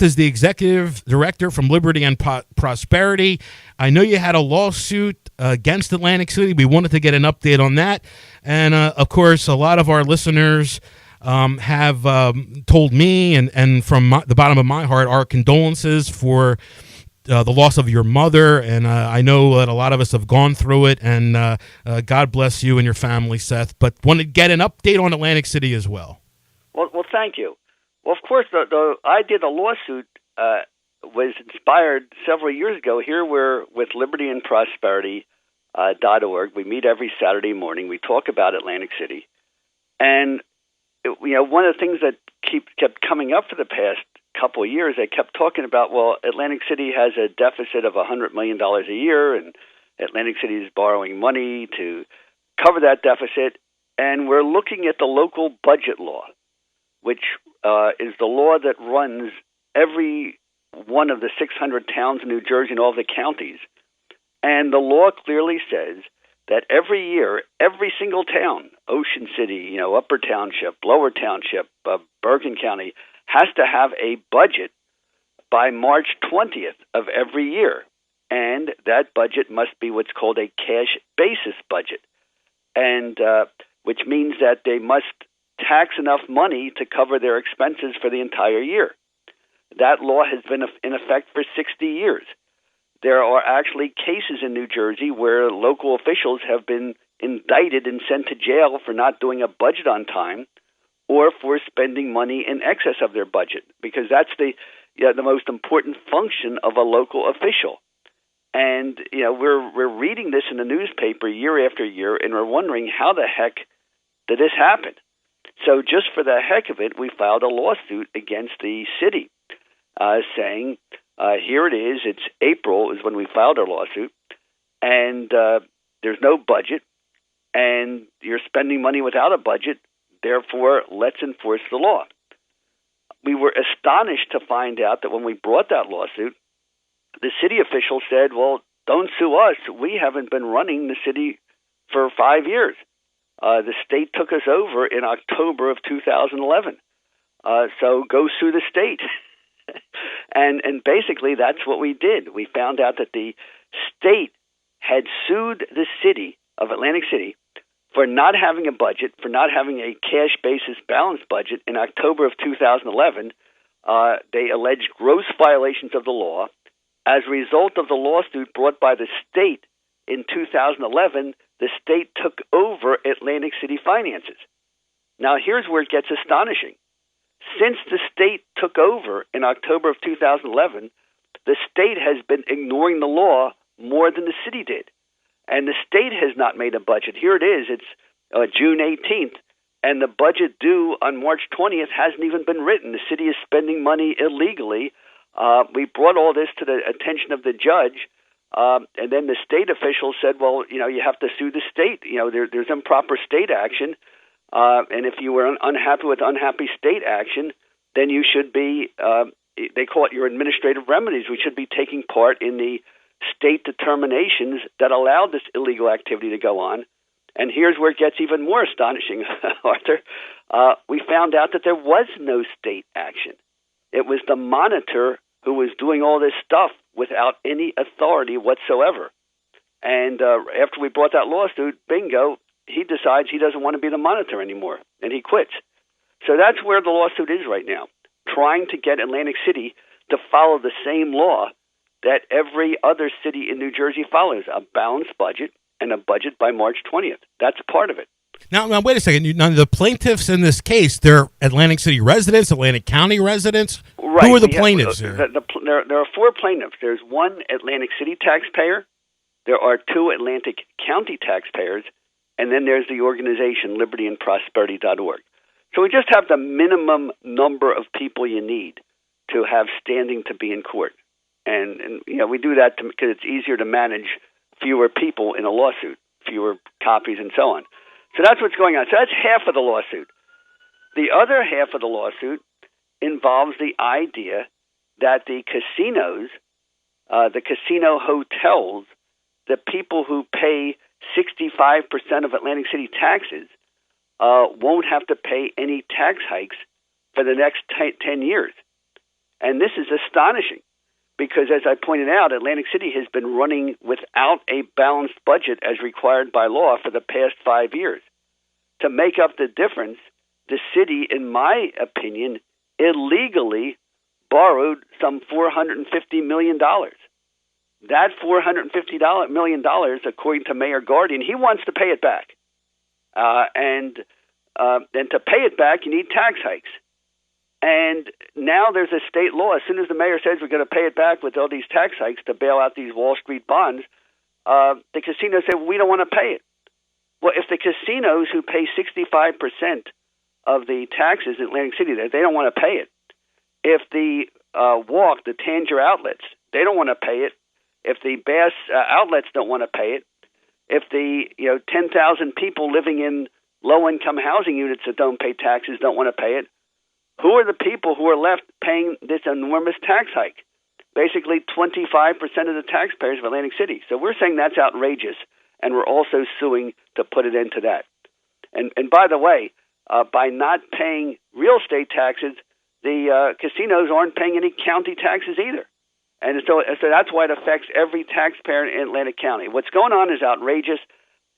is the executive director from Liberty and Prosperity. I know you had a lawsuit against Atlantic City. We wanted to get an update on that. And, of course, a lot of our listeners have told me and from the bottom of my heart our condolences for the loss of your mother. And I know that a lot of us have gone through it. And God bless you and your family, Seth. But want to get an update on Atlantic City as well. Well, thank you. Well, of course, the idea of the lawsuit was inspired several years ago. Here we're with Liberty and Prosperity .org. We meet every Saturday morning. We talk about Atlantic City. And, one of the things that kept coming up for the past couple of years, they kept talking about, well, Atlantic City has a deficit of $100 million a year, and Atlantic City is borrowing money to cover that deficit. And we're looking at the local budget law, which is the law that runs every one of the 600 towns in New Jersey and all the counties. And the law clearly says that every year, every single town, Ocean City, Upper Township, Lower Township, Bergen County, has to have a budget by March 20th of every year. And that budget must be what's called a cash basis budget, and which means that they must tax enough money to cover their expenses for the entire year. That law has been in effect for 60 years. There are actually cases in New Jersey where local officials have been indicted and sent to jail for not doing a budget on time or for spending money in excess of their budget, because that's the most important function of a local official. And we're reading this in the newspaper year after year, and we're wondering how the heck did this happen? So just for the heck of it, we filed a lawsuit against the city saying, here it is, it's April is when we filed our lawsuit, and there's no budget, and you're spending money without a budget, therefore let's enforce the law. We were astonished to find out that when we brought that lawsuit, the city official said, well, don't sue us. We haven't been running the city for 5 years. The state took us over in October of 2011. So go sue the state. and basically that's what we did. We found out that the state had sued the city of Atlantic City for not having a budget, for not having a cash basis balanced budget in October of 2011. They alleged gross violations of the law. As a result of the lawsuit brought by the state in 2011, the state took over Atlantic City finances. Now, here's where it gets astonishing. Since the state took over in October of 2011, the state has been ignoring the law more than the city did. And the state has not made a budget. Here it is. It's June 18th, and the budget due on March 20th hasn't even been written. The city is spending money illegally. We brought all this to the attention of the judge, and then the state officials said, well, you have to sue the state. There's improper state action, and if you were unhappy with unhappy state action, then you should be, they call it your administrative remedies. We should be taking part in the state determinations that allowed this illegal activity to go on. And here's where it gets even more astonishing, Arthur. We found out that there was no state action. It was the monitor who was doing all this stuff without any authority whatsoever. And after we brought that lawsuit, bingo, he decides he doesn't want to be the monitor anymore, and he quits. So that's where the lawsuit is right now, trying to get Atlantic City to follow the same law that every other city in New Jersey follows, a balanced budget and a budget by March 20th. That's part of it. Now, wait a second. Now, the plaintiffs in this case, they're Atlantic City residents, Atlantic County residents? Right. Who are the plaintiffs here? There are four plaintiffs. There's one Atlantic City taxpayer, there are two Atlantic County taxpayers, and then there's the organization libertyandprosperity.org. So we just have the minimum number of people you need to have standing to be in court. And we do that because it's easier to manage fewer people in a lawsuit, fewer copies and so on. So that's what's going on. So that's half of the lawsuit. The other half of the lawsuit involves the idea that the casinos, the casino hotels, the people who pay 65% of Atlantic City taxes won't have to pay any tax hikes for the next 10 years. And this is astonishing because, as I pointed out, Atlantic City has been running without a balanced budget as required by law for the past 5 years. To make up the difference, the city, in my opinion, illegally borrowed some $450 million. That $450 million, according to Mayor Guardian, he wants to pay it back. And to pay it back, you need tax hikes. And now there's a state law. As soon as the mayor says we're going to pay it back with all these tax hikes to bail out these Wall Street bonds, the casinos say, we don't want to pay it. Well, if the casinos who pay 65% of the taxes in Atlantic City, they don't want to pay it. If the Walk, the Tanger outlets, they don't want to pay it. If the Bass outlets don't want to pay it. If the 10,000 people living in low-income housing units that don't pay taxes don't want to pay it, who are the people who are left paying this enormous tax hike? Basically 25% of the taxpayers of Atlantic City. So we're saying that's outrageous, and we're also suing to put it into that. And by the way, by not paying real estate taxes, the casinos aren't paying any county taxes either. And so that's why it affects every taxpayer in Atlantic County. What's going on is outrageous,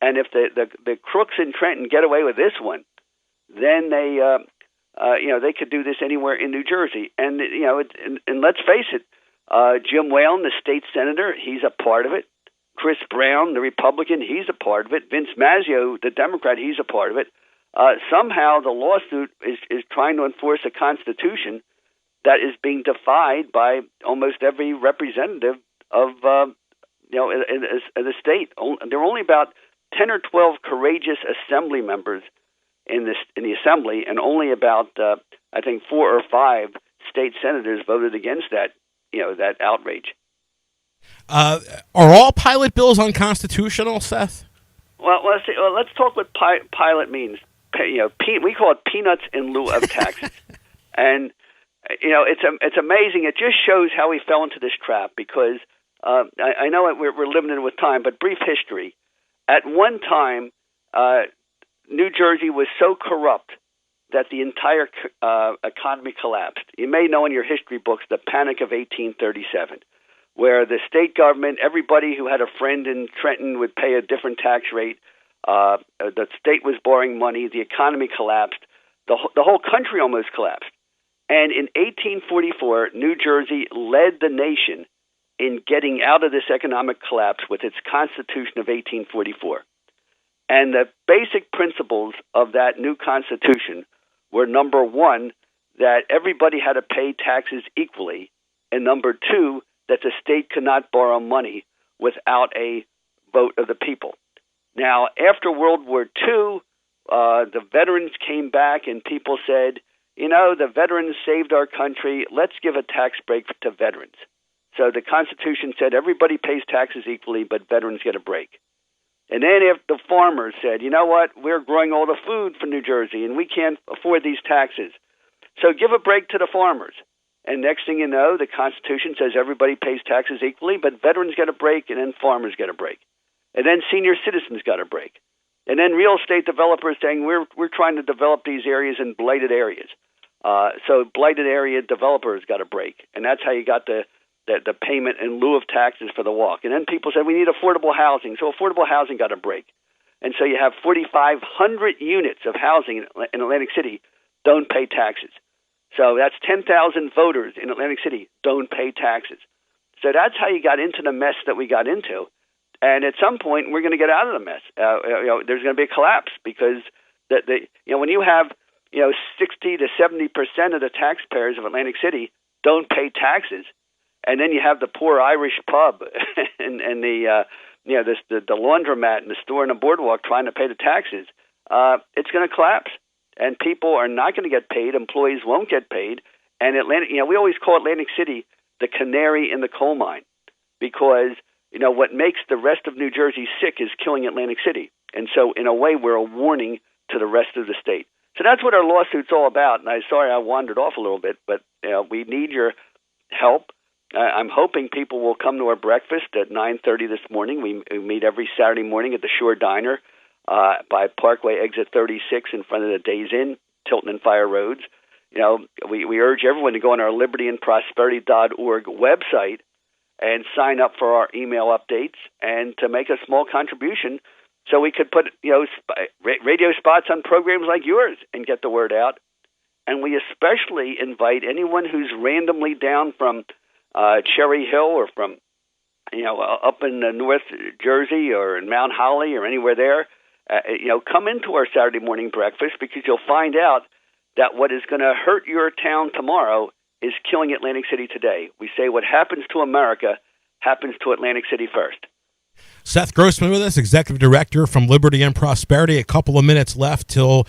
and if the crooks in Trenton get away with this one, then they could do this anywhere in New Jersey. And and let's face it, Jim Whalen, the state senator, he's a part of it. Chris Brown, the Republican, he's a part of it. Vince Mazzeo, the Democrat, he's a part of it. Somehow the lawsuit is trying to enforce a constitution that is being defied by almost every representative of in the state. There are only about 10 or 12 courageous assembly members in the assembly, and only about I think 4 or 5 state senators voted against that outrage. Are all pilot bills unconstitutional, Seth? Well, let's talk what pilot means. We call it peanuts in lieu of taxes, and it's amazing. It just shows how we fell into this trap because I know we're limited with time, but brief history. At one time, New Jersey was so corrupt that the entire economy collapsed. You may know in your history books the Panic of 1837, where the state government, everybody who had a friend in Trenton would pay a different tax rate. The state was borrowing money. The economy collapsed. The whole country almost collapsed. And in 1844, New Jersey led the nation in getting out of this economic collapse with its Constitution of 1844. And the basic principles of that new Constitution were, number one, that everybody had to pay taxes equally, and number two, that the state could not borrow money without a vote of the people. Now, after World War II, the veterans came back and people said, the veterans saved our country. Let's give a tax break to veterans. So the Constitution said everybody pays taxes equally, but veterans get a break. And then if the farmers said, you know what, we're growing all the food for New Jersey and we can't afford these taxes. So give a break to the farmers. And next thing you know, the Constitution says everybody pays taxes equally, but veterans get a break and then farmers get a break. And then senior citizens got a break. And then real estate developers saying we're trying to develop these areas in blighted areas. So blighted area developers got a break. And that's how you got the payment in lieu of taxes for the Walk. And then people said we need affordable housing. So affordable housing got a break. And so you have 4,500 units of housing in Atlantic City don't pay taxes. So that's 10,000 voters in Atlantic City don't pay taxes. So that's how you got into the mess that we got into. And at some point, we're going to get out of the mess. There's going to be a collapse because when you have 60 to 70% of the taxpayers of Atlantic City don't pay taxes, and then you have the poor Irish pub and the laundromat and the store and the boardwalk trying to pay the taxes, it's going to collapse. And people are not going to get paid. Employees won't get paid. And we always call Atlantic City the canary in the coal mine because what makes the rest of New Jersey sick is killing Atlantic City. And so, in a way, we're a warning to the rest of the state. So that's what our lawsuit's all about. And I'm sorry I wandered off a little bit, but we need your help. I'm hoping people will come to our breakfast at 9:30 this morning. We meet every Saturday morning at the Shore Diner by Parkway Exit 36 in front of the Days Inn, Tilton and Fire Roads. we urge everyone to go on our libertyandprosperity.org website and sign up for our email updates and to make a small contribution so we could put radio spots on programs like yours and get the word out. And we especially invite anyone who's randomly down from Cherry Hill or from up in North Jersey or in Mount Holly or anywhere there, come into our Saturday morning breakfast, because you'll find out that what is going to hurt your town tomorrow is killing Atlantic City today. We say what happens to America happens to Atlantic City first. Seth Grossman with us, Executive Director from Liberty and Prosperity. A couple of minutes left till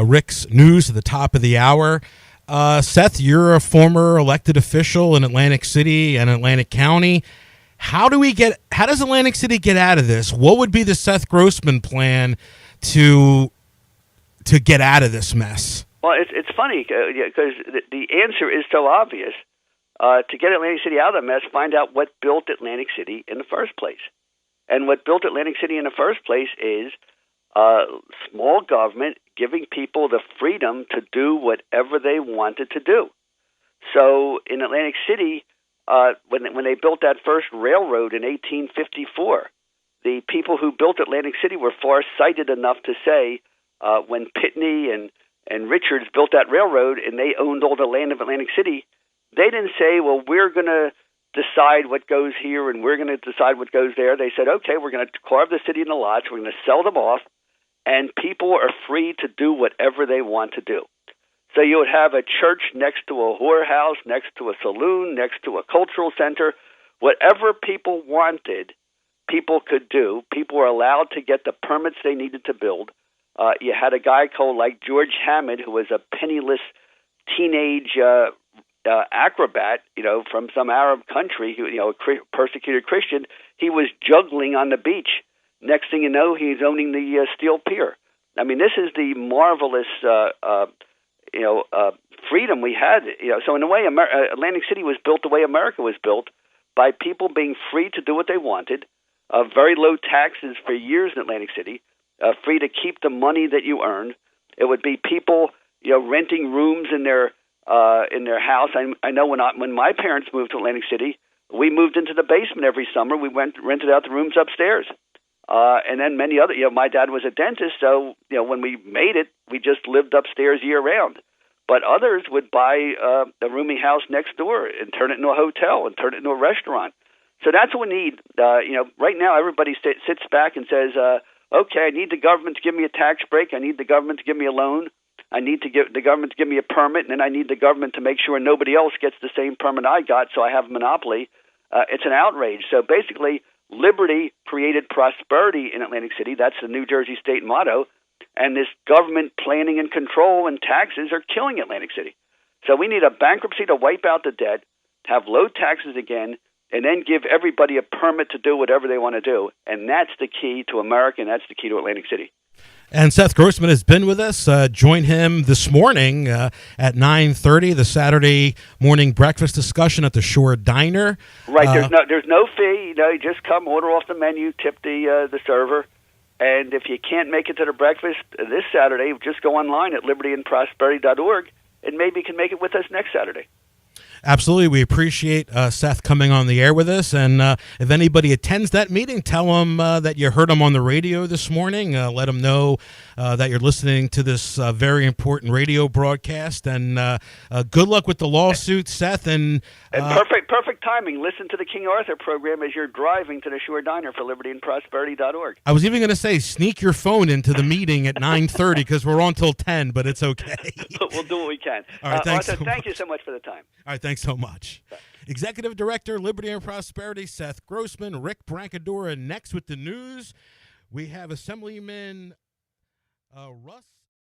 Rick's news at the top of the hour. Seth, you're a former elected official in Atlantic City and Atlantic County. How does Atlantic City get out of this? What would be the Seth Grossman plan to get out of this mess? Well, it's funny because the answer is so obvious. To get Atlantic City out of the mess, find out what built Atlantic City in the first place. And what built Atlantic City in the first place is small government giving people the freedom to do whatever they wanted to do. So in Atlantic City, when they built that first railroad in 1854, the people who built Atlantic City were far-sighted enough to say, when Pitney and Richards built that railroad and they owned all the land of Atlantic City, they didn't say, well, we're going to decide what goes here and we're going to decide what goes there. They said, okay, we're going to carve the city into lots, we're going to sell them off, and people are free to do whatever they want to do. So you would have a church next to a whorehouse, next to a saloon, next to a cultural center. Whatever people wanted, people could do. People were allowed to get the permits they needed to build. You had a guy called like George Hammond, who was a penniless teenage acrobat, from some Arab country, a persecuted Christian. He was juggling on the beach. Next thing you know, he's owning the steel pier. I mean, this is the marvelous, freedom we had. So in a way, Atlantic City was built the way America was built, by people being free to do what they wanted, very low taxes for years in Atlantic City, free to keep the money that you earned. It would be people, renting rooms in their house. I know when my parents moved to Atlantic City, we moved into the basement every summer. We rented out the rooms upstairs. And then many other, my dad was a dentist, so, when we made it, we just lived upstairs year round. But others would buy a roomy house next door and turn it into a hotel and turn it into a restaurant. So that's what we need. Right now, everybody sits back and says, okay, I need the government to give me a tax break. I need the government to give me a loan. I need to get the government to give me a permit, and then I need the government to make sure nobody else gets the same permit I got, so I have a monopoly. It's an outrage. So basically, liberty created prosperity in Atlantic City. That's the New Jersey state motto. And this government planning and control and taxes are killing Atlantic City. So we need a bankruptcy to wipe out the debt, have low taxes again, and then give everybody a permit to do whatever they want to do. And that's the key to America, and that's the key to Atlantic City. And Seth Grossman has been with us. Join him this morning at 9:30, the Saturday morning breakfast discussion at the Shore Diner. Right. There's no fee. You just come, order off the menu, tip the server. And if you can't make it to the breakfast this Saturday, just go online at libertyandprosperity.org, and maybe you can make it with us next Saturday. Absolutely. We appreciate Seth coming on the air with us. And if anybody attends that meeting, tell them that you heard them on the radio this morning. Let them know that you're listening to this very important radio broadcast. And good luck with the lawsuit, Seth. And perfect timing. Listen to the King Arthur program as you're driving to the Shore Diner for libertyandprosperity.org. I was even going to say, sneak your phone into the meeting at 9:30 because we're on till 10, but it's okay. We'll do what we can. All right, Arthur, thank you so much for the time. All right, thanks so much. Executive Director, Liberty and Prosperity, Seth Grossman. Rick Brancadora next with the news. We have Assemblyman Russ.